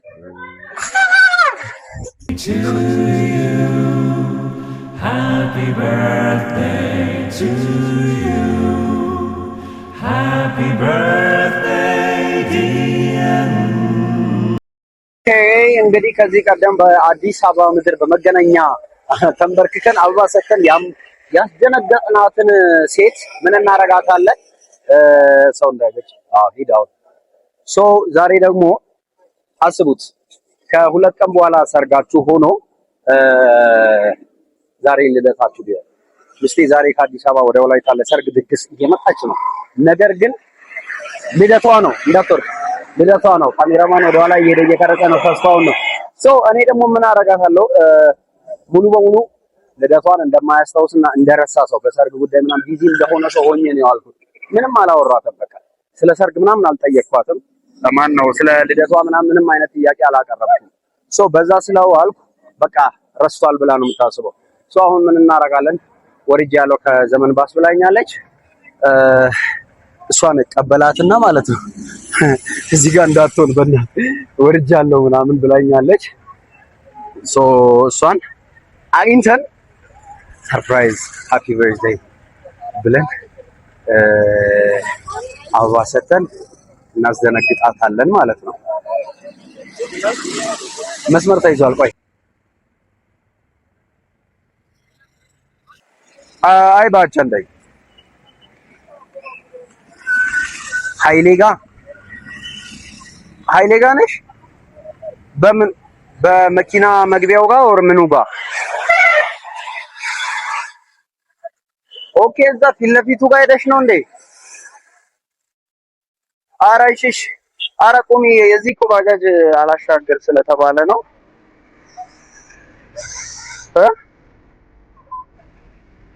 To you, happy birthday to you, happy birthday dear. እንግዲህ ከዚህ ቀደም በአዲስ አበባ ምድር በመገናኛ ተንበርክከን አበባ ሰጥተን ያስደነገጥናትን ሴት ምን እናረጋታለን? ሰው እንዳይገጭ ሂዳው ዛሬ ደግሞ አስቡት ከሁለት ቀን በኋላ ሰርጋችሁ ሆኖ ዛሬ ልደታችሁ ቢሆን ምስቲ ዛሬ ከአዲስ አበባ ወደ ወላይታ ለሰርግ ድግስ እየመጣች ነው። ነገር ግን ልደቷ ነው እንዳትወርድ ልደቷ ነው። ካሜራማን ወደ ኋላ እየቀረጸ ነው። ተስፋውን ነው እኔ ደግሞ ምን አረጋታለሁ ሙሉ በሙሉ ልደቷን እንደማያስታውስና እንደረሳ ሰው በሰርግ ጉዳይ ምናምን ቢዚ እንደሆነ ሰው ሆኜ ነው ያልኩት። ምንም አላወራትም። በቃ ስለ ሰርግ ምናምን አልጠየቅኳትም። ለማን ነው ስለ ልደቷ ምንም አይነት ጥያቄ አላቀረብኩም። በዛ ስለዋልኩ በቃ ረስቷል ብላ ነው የምታስበው። አሁን ምን እናረጋለን? ወርጅ ያለው ከዘመን ባስ ብላኛለች። እሷን ቀበላትና ማለት ነው እዚህ ጋር እንዳትሆን በእናትህ ወርጅ ያለው ምናምን ብላኛለች። እሷን አግኝተን ሰርፕራይዝ ሃፒ በርዝዴይ ብለን አበባ ሰጥተን እናስደነግጣታለን ማለት ነው። መስመር ተይዟል። ቆይ አይ ባቸንደይ ኃይሌ ጋር ነሽ? በምን በመኪና መግቢያው ጋር ወር ምኑ ጋር? ኦኬ እዛ ፊት ለፊቱ ጋር ሄደሽ ነው እንዴ? ኧረ እሺ ኧረ ቁሚ። የዚህ እኮ ባጃጅ አላሻገር ስለተባለ ነው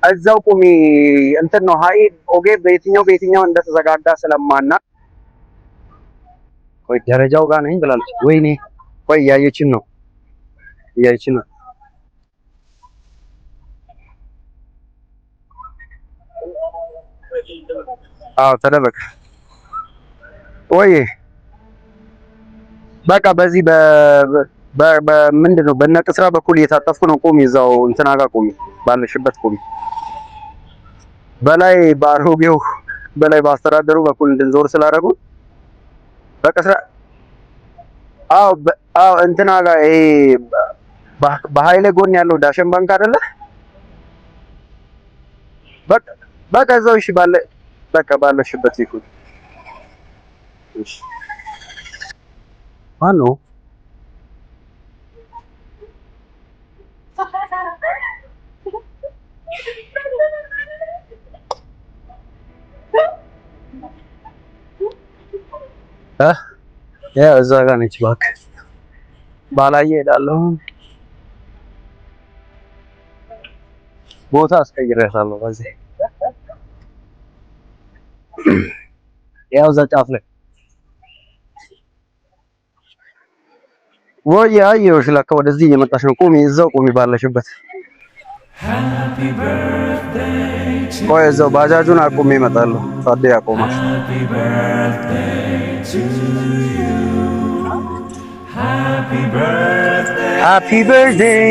እዛው ቁሚ። እንትን ነው ሃይ ኦኬ። በየትኛው እንደተዘጋጋ ስለማና ቆይ ደረጃው ጋር ነኝ ብላለች። ወይኔ ቆይ እያየችን ነው። አዎ ተደበቅ። ወይ በቃ በዚህ ምንድነው በነቅስራ በኩል እየታጠፍኩ ነው። ቁሚ እዛው እንትና ጋር ቁሚ፣ ባለሽበት ቁሚ። በላይ ባሮጌው በላይ ባስተዳደሩ በኩል እንድንዞር ስላደረጉ በቅስራ አዎ እንትና ጋር ይሄ በኃይሌ ጎን ያለው ዳሽን ባንክ አይደለ? በቃ እዛው እሺ፣ በቃ ባለሽበት ይሁን። እሺ ማነው? እዛ ጋር ነች። እባክህ ባላየ እሄዳለሁ። ቦታ አስቀይሬያታለሁ። በዚህ ያው እዛ ጫፍ ላይ ወይ አየሁሽ። ለካ ወደዚህ እየመጣሽ ነው። ቁሚ፣ እዛው ቁሚ ባለሽበት። ቆይ እዛው ባጃጁን አቁሜ እመጣለሁ። ታዲያ ያቆማል። ሃፒ በርዝዴይ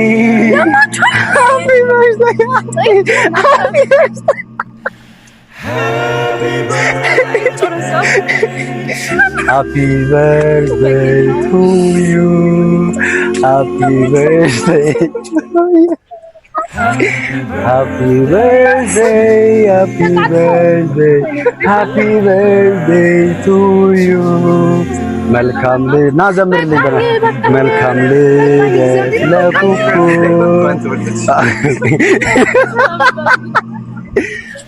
Happy birthday to you. Happy birthday to you. Happy birthday, happy birthday, happy birthday to you. መልካም ና ዘምርልኝ በላ መልካም ልደት ለኩኩ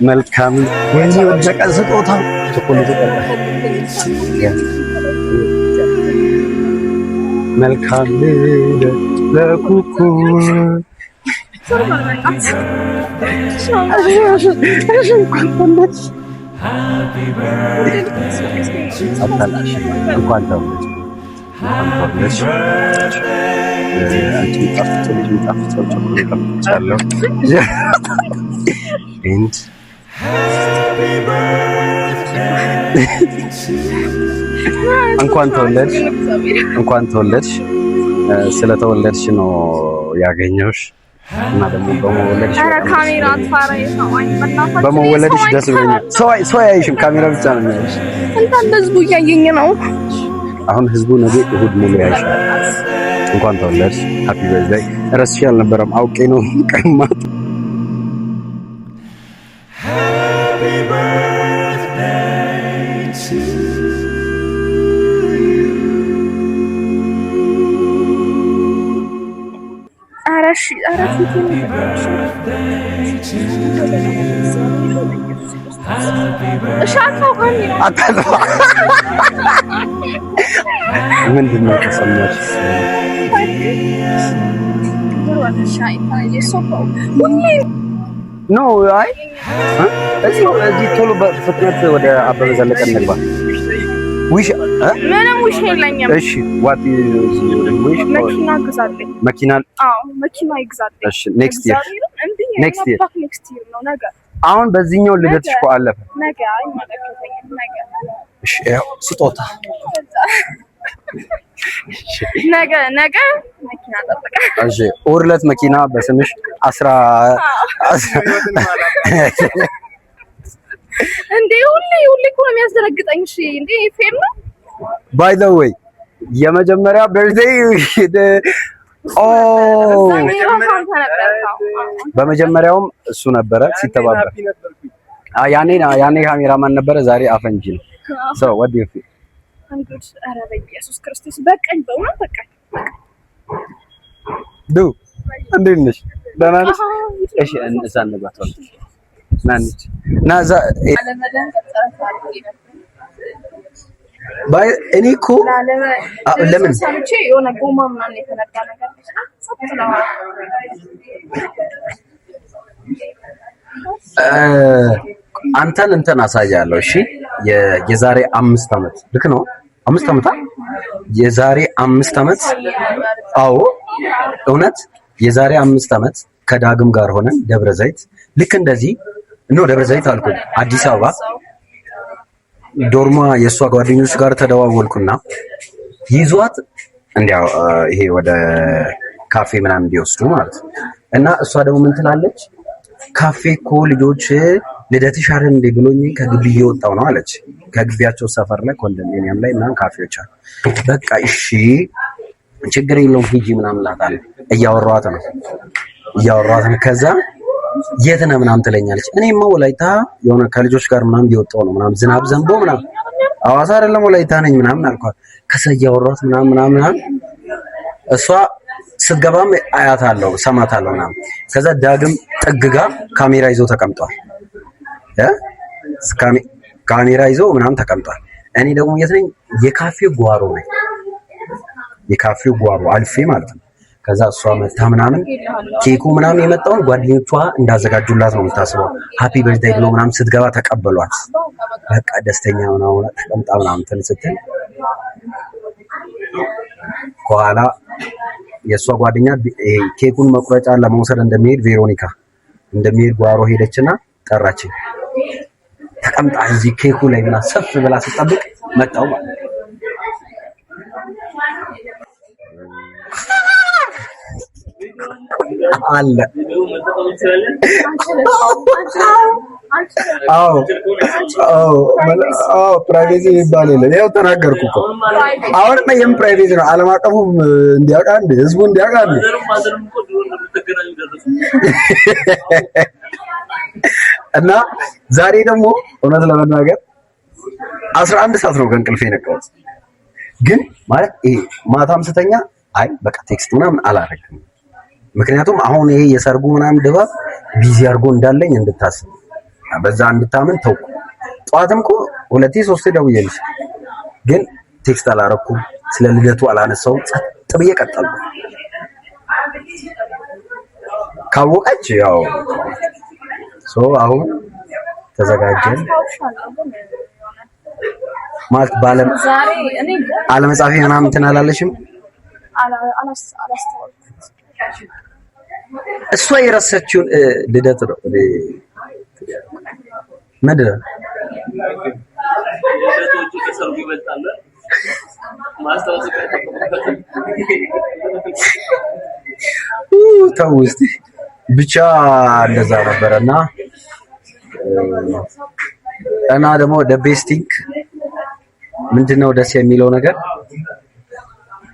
መልካም ወይኔ ወደቀ ስጦታ ቸኮሌት ቀረ መልካም ልደት ለኩኩ Happy birthday. እንኳን ተወለድሽ ስለተወለድሽ ነው ያገኘሁሽ እና ደግሞ በመወለድሽ ደስ ብሎኛል። ሰው ያይሽም ካሜራ ብቻ ነው የሚያይሽ። እንታን ህዝቡ እያየኝ ነው። አሁን ህዝቡ ነገ እሁድ ሙሉ ያይሻል። እንኳን ተወለድሽ። ሃፒ በርዝዴይ። ረስቼ አልነበረም አውቄ ነው ቀማት። Happy birthday to ምንድን ነው ተሰማሽ? ኖ አይ እዚህ ቶሎ በፍጥነት ወደ አበበ ዘለቀ እንግባ። ዊሽ ምንም ዊሽ የለኝም። እሺ ዋት ኢዝ ዊሽ? መኪና ግዛልኝ። መኪና? አዎ መኪና ይግዛልኝ። እሺ ኔክስት ይር ኔክስት ይር ነው ነገ። አሁን በዚህኛው ልደትሽ እኮ አለፈ። ነገ አይመለከተኝም። ነገ እሺ ያው ስጦታ ነገ መኪና ጠብቀ። እሺ ኦርለት መኪና በስምሽ 10 እንዴ ሁሌ እኮ ነው የሚያስደነግጠኝ። እሺ እንዴ ፌም ነው ባይ ዘ ዌይ የመጀመሪያ በርዝዴይ በመጀመሪያውም እሱ ነበረ ሲተባበር። ያኔ ካሜራማን ነበረ፣ ዛሬ አፈንጂ ነው። ሶ what do you feel? አንዱስ ኧረ በኢየሱስ ክርስቶስ በቀኝ በእውነት በቀኝ ዱ እንዴት ነሽ? ደህና ነሽ? እሺ እዛ እንግባታው ናንቺ ናዛ ባይ እኔ እኮ ለምን ሰምቼ የሆነ ጎማ ምናምን የተነዳ ነገር አንተን እንትን አሳያለሁ። እሺ የዛሬ 5 ዓመት ልክ ነው። 5 ዓመት የዛሬ 5 ዓመት አዎ እውነት የዛሬ 5 ዓመት ከዳግም ጋር ሆነን ደብረ ዘይት ልክ እንደዚህ ነው። ደብረ ዘይት አልኩኝ አዲስ አበባ ዶርማ የሷ ጓደኞች ጋር ተደዋወልኩና ይዟት እንዲያው ይሄ ወደ ካፌ ምናምን እንዲወስዱ ማለት ነው። እና እሷ ደግሞ ምን ትላለች? ካፌ እኮ ልጆች ልደትሽ አይደል እንዴ ብሎኝ ከግቢ እየወጣው ነው አለች። ከግቢያቸው ሰፈር ላይ ኮንዶሚኒየም ላይ ምናምን ካፌዎች አሉ። በቃ እሺ ችግር የለውም ሂጂ ምናምን እላታለሁ። እያወራኋት ነው። ከዛ የት ነህ ምናምን ትለኛለች። እኔማ ወላይታ የሆነ ከልጆች ጋር ምናምን እየወጣው ነው ምናምን ዝናብ ዘንቦ ምናምን ሐዋሳ አይደለም ወላይታ ነኝ ምናምን አልኳት። ከዛ እያወራኋት ምናምን እሷ ስትገባም አያታለሁ ሰማታለሁ ምናምን። ከዛ ዳግም ጥግጋ ካሜራ ይዞ ተቀምጧል። ካሜራ ይዞ ምናምን ተቀምጧል። እኔ ደግሞ የት ነኝ? የካፌው ጓሮ ነኝ። የካፌው ጓሮ አልፌ ማለት ነው። ከዛ እሷ መታ ምናምን ኬኩ ምናምን የመጣውን ጓደኞቿ እንዳዘጋጁላት ነው የምታስበው። ሃፒ በርዝዴይ ብሎ ምናምን ስትገባ ተቀበሏት። በቃ ደስተኛ ምናምን ተቀምጣ ምናምን እንትን ስትል ከኋላ የእሷ ጓደኛ ኬኩን መቁረጫ ለመውሰድ እንደሚሄድ ቬሮኒካ እንደሚሄድ ጓሮ ሄደችና ጠራችኝ። ተቀምጣ እዚህ ኬኩ ላይ ምናምን ሰፍ ብላ ስትጠብቅ መጣው ማለት ነው። አለ አዎ ፕራይቬሲ የሚባል የለም። ያው ተናገርኩ እኮ አሁን የምን ፕራይቬሲ ነው? ዓለም አቀፉም እንዲያውቃ እንደ ህዝቡ እንዲያውቃ እንደ እና ዛሬ ደግሞ እውነት ለመናገር 11 ሰዓት ነው ከእንቅልፌ የነቃሁት። ግን ማለት ይሄ ማታም ስተኛ አይ በቃ ቴክስት ምናምን አላረግም። ምክንያቱም አሁን ይሄ የሰርጉ ምናምን ድባብ ቢዚ አድርጎ እንዳለኝ እንድታስብ በዛ እንድታምን ተውኩ። ጠዋትም እኮ 2-3 ደውዬልሽ ግን ቴክስት አላረኩም። ስለ ልደቱ አላነሳውም። ጸጥ ብዬ ቀጠልኩ። ካወቀች ያው አሁን ተዘጋጀን ማለት አለመጻፊ ምናምን እንትን አላለሽም? እሷ የረሳችውን ልደት ነው ምንድን ነው ተው እስቲ ብቻ እንደዛ ነበረና እና ደግሞ ደቤስቲንግ ምንድነው ደስ የሚለው ነገር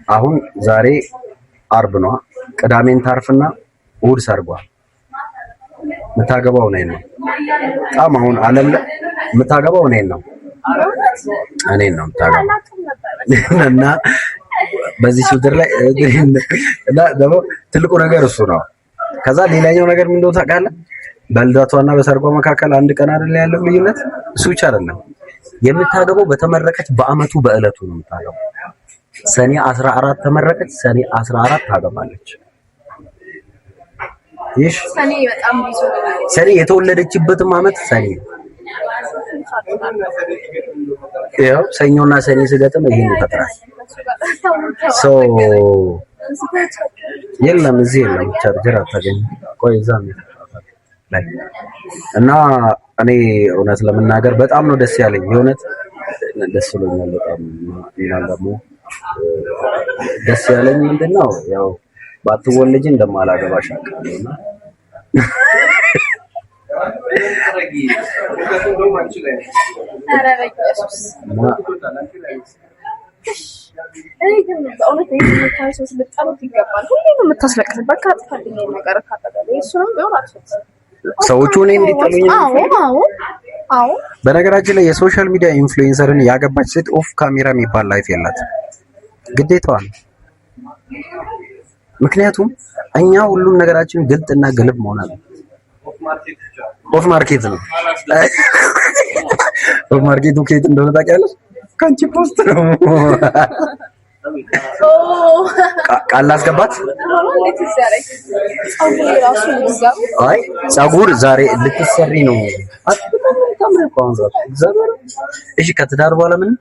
አሁን ዛሬ አርብ ነው። ቅዳሜን ታርፍና እሑድ ሰርጓል። የምታገባው እኔን ነው። በጣም አሁን ዓለም ላይ የምታገባው እኔን ነው የምታገባው እና በዚህ ችግር ላይ እና ደግሞ ትልቁ ነገር እሱ ነው። ከዛ ሌላኛው ነገር ምን እንደሆነ ታውቃለህ? በልደቷና በሰርጓ መካከል አንድ ቀን አይደል ያለው ልዩነት። እሱ ብቻ አይደለም የምታገባው በተመረቀች በአመቱ በእለቱ ነው የምታገባው። ሰኔ 14 ተመረቀች፣ ሰኔ 14 ታገባለች። ይሽ ሰኔ በጣም ብዙ ሰኔ የተወለደችበትም አመት ሰኔ ያው ሰኞና ሰኔ ስገጥም ይሄን ይፈጥራል። የለም እዚህ የለም ቻርጀር አታገኝ። ቆይ እዛ ነው እና እኔ እውነት ለመናገር በጣም ነው ደስ ያለኝ። የእውነት ደስ ብሎኛል በጣም እና ደግሞ ደስ ያለኝ ምንድነው ያው ባትወልጂ እንደማላገባሽ አውቃለሁና ሰዎቹ እኔ እንዲጠሉኝ አዎ በነገራችን ላይ የሶሻል ሚዲያ ኢንፍሉዌንሰርን ያገባች ሴት ኦፍ ካሜራ የሚባል ላይፍ የላት ግዴታዋ ነው። ምክንያቱም እኛ ሁሉም ነገራችን ግልጥና ግልብ መሆን አለበት። ኦፍ ማርኬት ነው። ኦፍ ማርኬቱ ከየት እንደሆነ ታውቂያለሽ? ከአንቺ ፖስት ነው። ቃል አስገባት። አይ ፀጉር ዛሬ ልትሰሪ ነው። እሺ ከትዳር በኋላ ምን?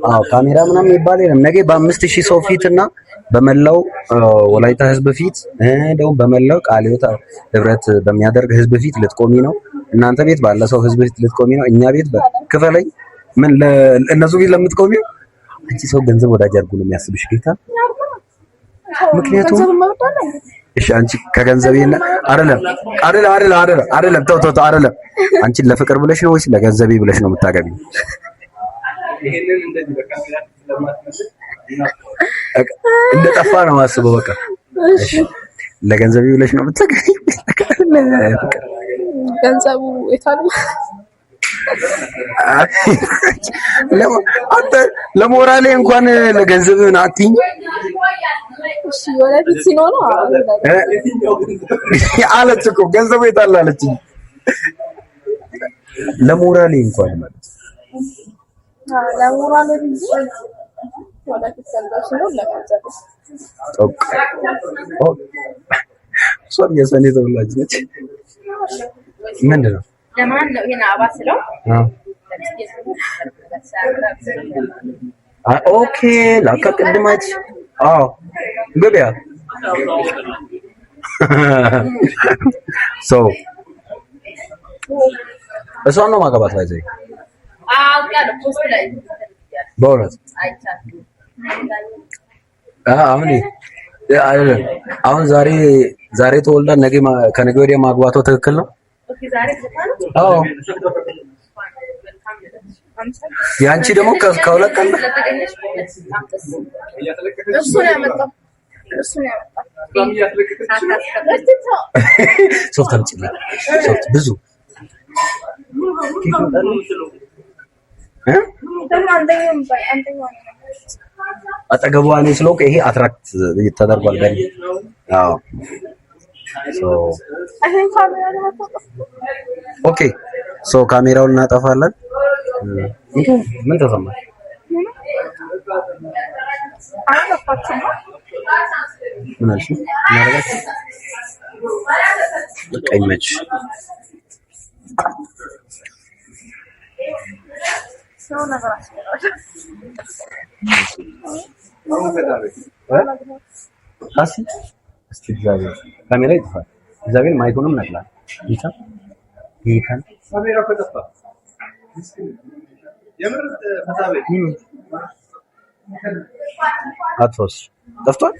አዎ ካሜራ ምናምን የሚባል የለም። ነገ በ5000 ሰው ፊትና በመላው ወላይታ ህዝብ ፊት እንደውም በመላው ቃልዮታ ህብረት በሚያደርግ ህዝብ ፊት ልትቆሚ ነው። እናንተ ቤት ባለ ሰው ህዝብ ፊት ልትቆሚ ነው። እኛ ቤት ክፈለኝ ምን ለእነሱ ፊት ለምትቆሚው አንቺ ሰው ገንዘብ ወዳጅ አድርጉ ነው የሚያስብሽ ጌታ። ምክንያቱም እሺ አንቺ ከገንዘቤና አይደለም ተው አይደለም አንቺን ለፍቅር ብለሽ ነው ወይስ ለገንዘቤ ብለሽ ነው የምታገቢው? ይሄንን እንደዚህ በካሜራ ስለማትመስል እንደጠፋ ነው ማስበው። በቃ እሺ ለገንዘብ ብለሽ ነው የምትገኝ። ገንዘቡ የታለ? አንተ ለሞራሌ እንኳን ለገንዘብህን አትይኝ። እሺ ወለፊት ሲኖር ነው አለች እኮ ገንዘቡ የታለ አለችኝ። ለሞራሌ እንኳን ማለት ለሞራሌ ቢዚ ወለፊት ገንዘብ ሲኖር ለገንዘብ እሷም የሰኔ ተወላጅ ነች። ምንድን ነው ለማን ነው ይሄን አባስለው? ኦኬ ላካ ቅድማች ገበያ ሶ እሷን ነው ማገባት ላይ ዘይ ፖስት ላይ በእውነት አሁን ዛሬ ተወልዳ ከነገ ወዲያ ማግባቷ ትክክል ነው? አዎ ያንቺ ደግሞ ከሁለት ቀን እሱ ነው ያመጣው ሶፍት አምጪልኝ ሶፍት ብዙ አጠገቧ እኔ ስለሆንኩ ይሄ አትራክት ተደርጓል በእኔ። አዎ ኦኬ ሶ ካሜራውን እናጠፋለን። ምን ተሰማሽ? ምን አልሽ? እናረጋችሁ ቀኝመች ሰው ነገር እስቲ እግዚአብሔር ካሜራ ይጥፋል። እግዚአብሔር ማይኩንም ነቅላል። ጌታን ካሜራ ከጠፋ አትፎስ ጠፍቷል።